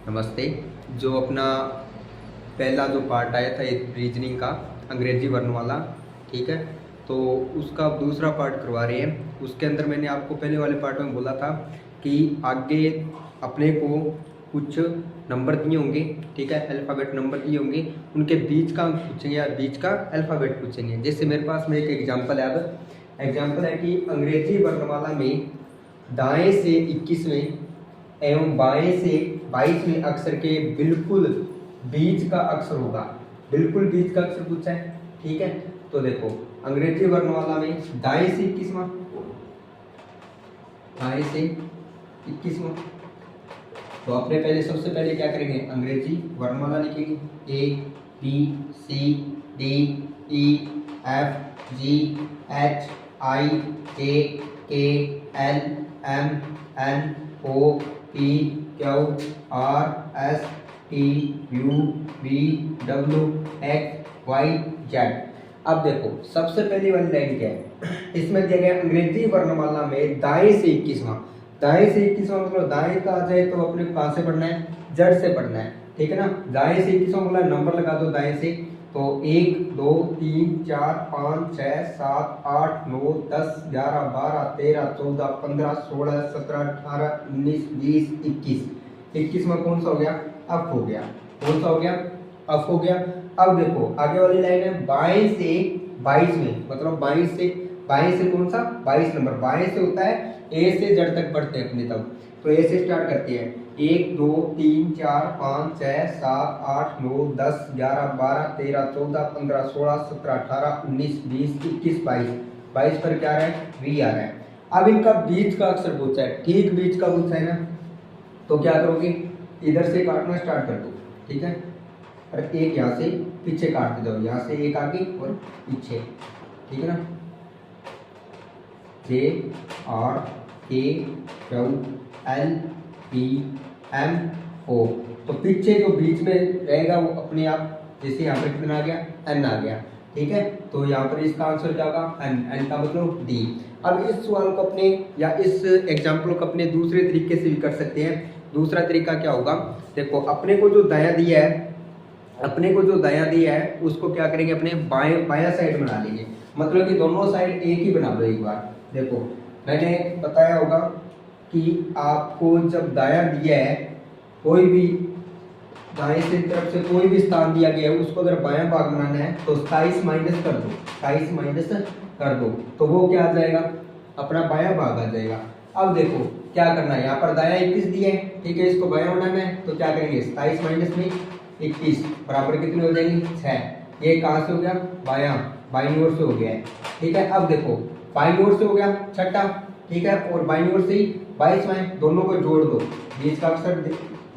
नमस्ते। जो अपना पहला जो पार्ट आया था एक रीजनिंग का अंग्रेजी वर्ण वाला, ठीक है, तो उसका दूसरा पार्ट करवा रहे हैं। उसके अंदर मैंने आपको पहले वाले पार्ट में बोला था कि आगे अपने को कुछ नंबर दिए होंगे, ठीक है, अल्फ़ाबेट नंबर दिए होंगे, उनके बीच का अंक पूछेंगे या बीच का अल्फ़ाबेट पूछेंगे। जैसे मेरे पास में एक एग्जाम्पल है। अब एग्जाम्पल है कि अंग्रेजी वर्णमाला में दाएं से 21वें एवं बाएं से 22वें अक्षर के बिल्कुल बीच का अक्षर होगा। बिल्कुल बीच का अक्षर पूछा है, ठीक है। तो देखो अंग्रेजी वर्णमाला में दाएं से 21वां, दाएं से 21वां, तो अपने पहले सबसे पहले क्या करेंगे, अंग्रेजी वर्णमाला लिखेंगे। A B C D E F G H I J K L M N O P Q R S T U V W X Y Z. अब देखो सबसे पहली वाली लाइन क्या है, इसमें दिया गया अंग्रेजी वर्णमाला में दाएं से 21वां। दाएं से 21वां मतलब दाएं का आ जाए तो अपने को कहाँ से पढ़ना है, जड़ से पढ़ना है, ठीक है ना। दाएं से 21वां बोला, नंबर लगा दो दाएं से, तो 1 2 3 4 5 6 7 8 9 10 11 12 13 14 15 16 17 18 19 20 21। 21 में कौन सा हो गया, अप हो गया। कौन सा हो गया, अप हो गया। अब देखो आगे वाली लाइन है बाएं से 22 में, मतलब बाएं से कौन सा, 22 नंबर। बाएं से होता है ए से जड़ तक पढ़ते हैं अपने, तब तो ए से स्टार्ट करती है। 1 2 3 4 5 6 7 8 9 10 11 12 13 14 15 16 17 18 19 20 21 22। 22 पर क्या आ रहा है, वी आ रहा है। अब इनका बीच का अक्षर पूछा है, ठीक बीच का पूछा है ना, तो क्या करोगे, इधर से काटना स्टार्ट कर दो, ठीक है। और एक यहाँ से पीछे काटते जाओ, यहाँ से एक आगे और पीछे, ठीक है ना। J R K Q L P M O, तो पीछे जो बीच में रहेगा वो अपने आप, जैसे यहाँ पर कितना आ गया, एन आ गया, ठीक है। तो यहाँ पर इसका आंसर क्या होगा, एन। एन का मतलब डी। अब इस सवाल को अपने या इस एग्जाम्पल को अपने दूसरे तरीके से भी कर सकते हैं। दूसरा तरीका क्या होगा, देखो अपने को जो दायां दिया है, अपने को जो दायां दिया है उसको क्या करेंगे, अपने बायां साइड बना लेंगे। मतलब कि दोनों साइड एक ही बना लो एक बार। देखो मैंने बताया होगा कि आपको जब दायां दिया है, कोई भी दाएं से तरफ से कोई भी स्थान दिया गया है, उसको अगर बायां भाग बनाना है तो 27 माइनस कर दो, 27 माइनस कर दो, तो वो क्या आ जाएगा, अपना बायां भाग आ जाएगा। अब देखो क्या करना है, यहाँ पर दायां 21 दिया है, ठीक है, इसको बायां बनाना है तो क्या करेंगे, 27 माइनस में 21 बराबर कितने हो जाएंगे, 6। ये कहाँ से हो गया, बायां, बाईं ओर से हो गया है, ठीक है। अब देखो बाईं ओर से हो गया छठा, ठीक है, और बाईं ओर से ही 22वां, दोनों को जोड़ दो। बीच का अक्षर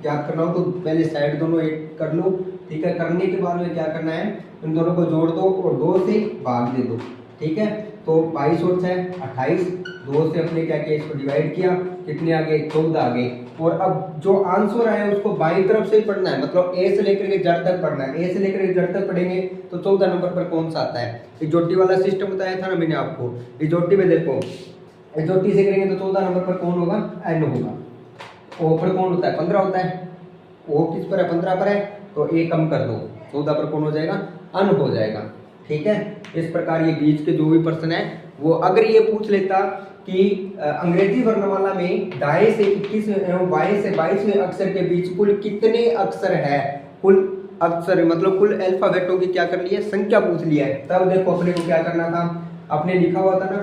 याद करना हो तो पहले साइड दोनों एक कर लो, ठीक है। करने के बाद में क्या करना है, इन दोनों को जोड़ दो और 2 से भाग दे दो, ठीक है। तो 22 और 6 28, 2 से अपने क्या किया, इसको डिवाइड किया, कितने आ गए, 14 आ गए। और अब जो आंसर आया उसको बाईं तरफ से ही पढ़ना है, मतलब ए से लेकर के जड़ तक पढ़ना है। ए से लेकर के जड़ तक पढ़ेंगे तो 14 नंबर पर कौन सा आता है, ये जोटी वाला सिस्टम बताया था ना मैंने आपको। ये जोटी में देखो, ये जोटी से करेंगे तो 14 नंबर पर कौन होगा, एन होगा। ओ पर कौन होता है, 15 होता है। ओ किस पर है, 15 पर है, तो ए कम कर दो, 14 पर कौन हो जाएगा, अन हो जाएगा, ठीक है। इस प्रकार ये बीच के जो भी प्रश्न है वो अगर ये पूछ लेता कि अंग्रेजी वर्णमाला में दाएं से 21 एवं बाएं से 22वें अक्षर के बीच कुल कितने अक्षर है, कुल अक्षर मतलब कुल अल्फाबेटों की क्या कर लिया, संख्या पूछ लिया है, तब देखो अपने को क्या करना था, आपने लिखा हुआ था ना,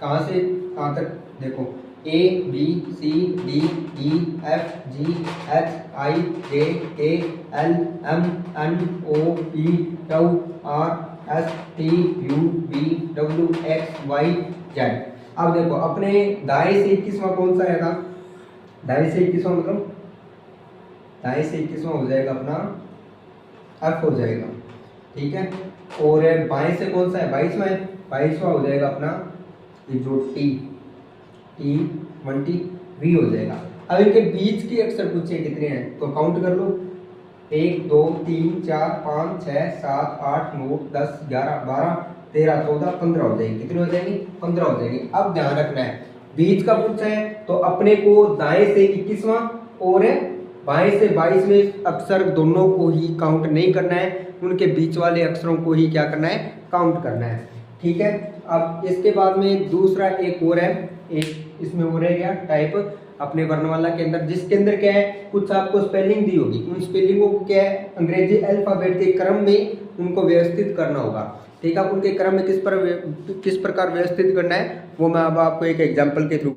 कहाँ से कहाँ तक, देखो A B C D E F G H I J K L M N O P Q R S T U V W X Y Z. अब देखो अपने दाएं से 21वां कौन सा आया था, दाएं से 21वां मतलब दाएं से 21वां हो जाएगा अपना एफ हो जाएगा, ठीक है। और बाएं से कौन सा है, 22वां है, 22वां हो जाएगा अपना ये जो टी 20 वी हो जाएगा। अब इनके बीच के अक्षर पूछे कितने हैं, तो काउंट कर लो, 1 2 3 4 5 6 7 8 9 10 11 12 13 14 15 हो जाएंगे, कितने हो जाएंगे, 15 हो जाएंगे। अब ध्यान रखना है बीच का पूछा है तो अपने को दाएं से 21वां और 22 से 22वें अक्षर दोनों को ही काउंट नहीं करना है, उनके बीच वाले अक्षरों को ही क्या करना है, काउंट करना है। ठीक है। अब इसके बाद में दूसरा एक और है, एक इसमें हो रह गया टाइप अपने वर्णमाला के अंदर, जिसके अंदर क्या है, कुछ आपको स्पेलिंग दी होगी, उन स्पेलिंगों को क्या है, अंग्रेजी अल्फाबेट के क्रम में उनको व्यवस्थित करना होगा। ठीक है। उनके क्रम में किस प्रकार व्यवस्थित करना है वो मैं अब आपको एक एग्जाम्पल के थ्रू।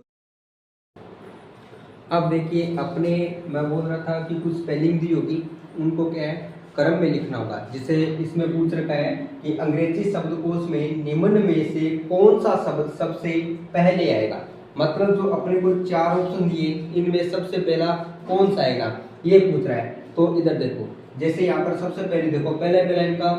अब देखिए अपने, मैं बोल रहा था कि कुछ स्पेलिंग दी होगी, उनको क्या है, क्रम में लिखना होगा। जिसे इसमें पूछ रखा है कि अंग्रेजी शब्दकोश में निम्न में से कौन सा शब्द सबसे पहले आएगा। मतलब जो अपने को 4 ऑप्शन दिए, इनमें सबसे पहला कौन सा आएगा ये पूछ रहा है। तो इधर देखो, जैसे यहाँ पर सबसे पहले देखो, पहले इनका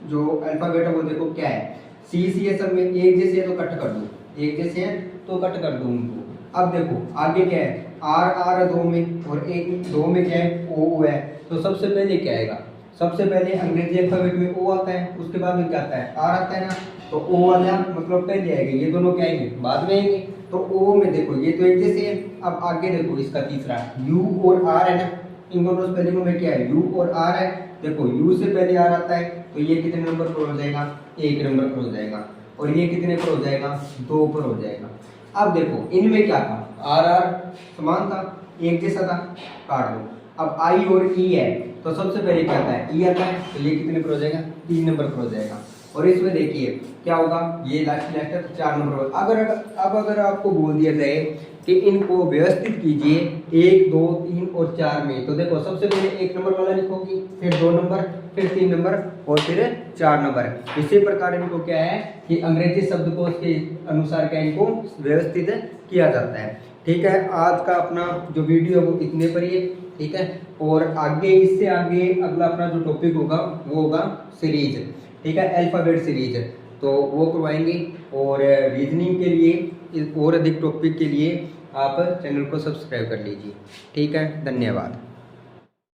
जो अल्फाबेट है वो देखो क्या है, सी है, सब में एक जैसे है तो कट कर दो, एक जैसे है तो कट कर दो उनको। अब देखो आगे क्या है, आर है 2 में, और एक 2 में क्या है, ओ है। तो सबसे पहले क्या आएगा, सबसे पहले अंग्रेजी अल्फाबेट में ओ आता है, उसके बाद में क्या आता है, आर आता है ना। तो ओ वाला मतलब पहले आएगा, ये दोनों क्या आएंगे, बाद में आएंगे। तो ओ में देखो ये तो एक जैसे है। अब आगे देखो इसका तीसरा यू और आर है ना, इन दोनों स्पेलिंगों में क्या है, यू और आर है। देखो यू से पहले आर आता है, तो ये कितने नंबर पर हो जाएगा, 1 नंबर पर हो जाएगा। और ये कितने पर हो जाएगा, 2 पर हो जाएगा। अब देखो इनमें क्या था, आर समान था, एक जैसा था, काट दो। अब आई और ई है, तो सबसे पहले क्या आता है, ई आता है, तो ये कितने पर हो जाएगा, 3 नंबर पर हो जाएगा। और इसमें देखिए क्या होगा, ये लास्ट है तो 4 नंबर होगा। अगर आपको बोल दिया जाए कि इनको व्यवस्थित कीजिए 1, 2, 3 और 4 में, तो देखो सबसे पहले 1 नंबर वाला लिखोगी, फिर 2 नंबर, फिर 3 नंबर और फिर 4 नंबर। इसी प्रकार इनको क्या है कि अंग्रेजी शब्दकोश के अनुसार क्या इनको व्यवस्थित किया जाता है। ठीक है। आज का अपना जो वीडियो है वो इतने पर ही है। ठीक है। और आगे इससे आगे अगला अपना जो टॉपिक होगा वो होगा सीरीज। ठीक है, अल्फाबेट सीरीज, तो वो करवाएंगे। और रीजनिंग के लिए और अधिक टॉपिक के लिए आप चैनल को सब्सक्राइब कर लीजिए। ठीक है, धन्यवाद।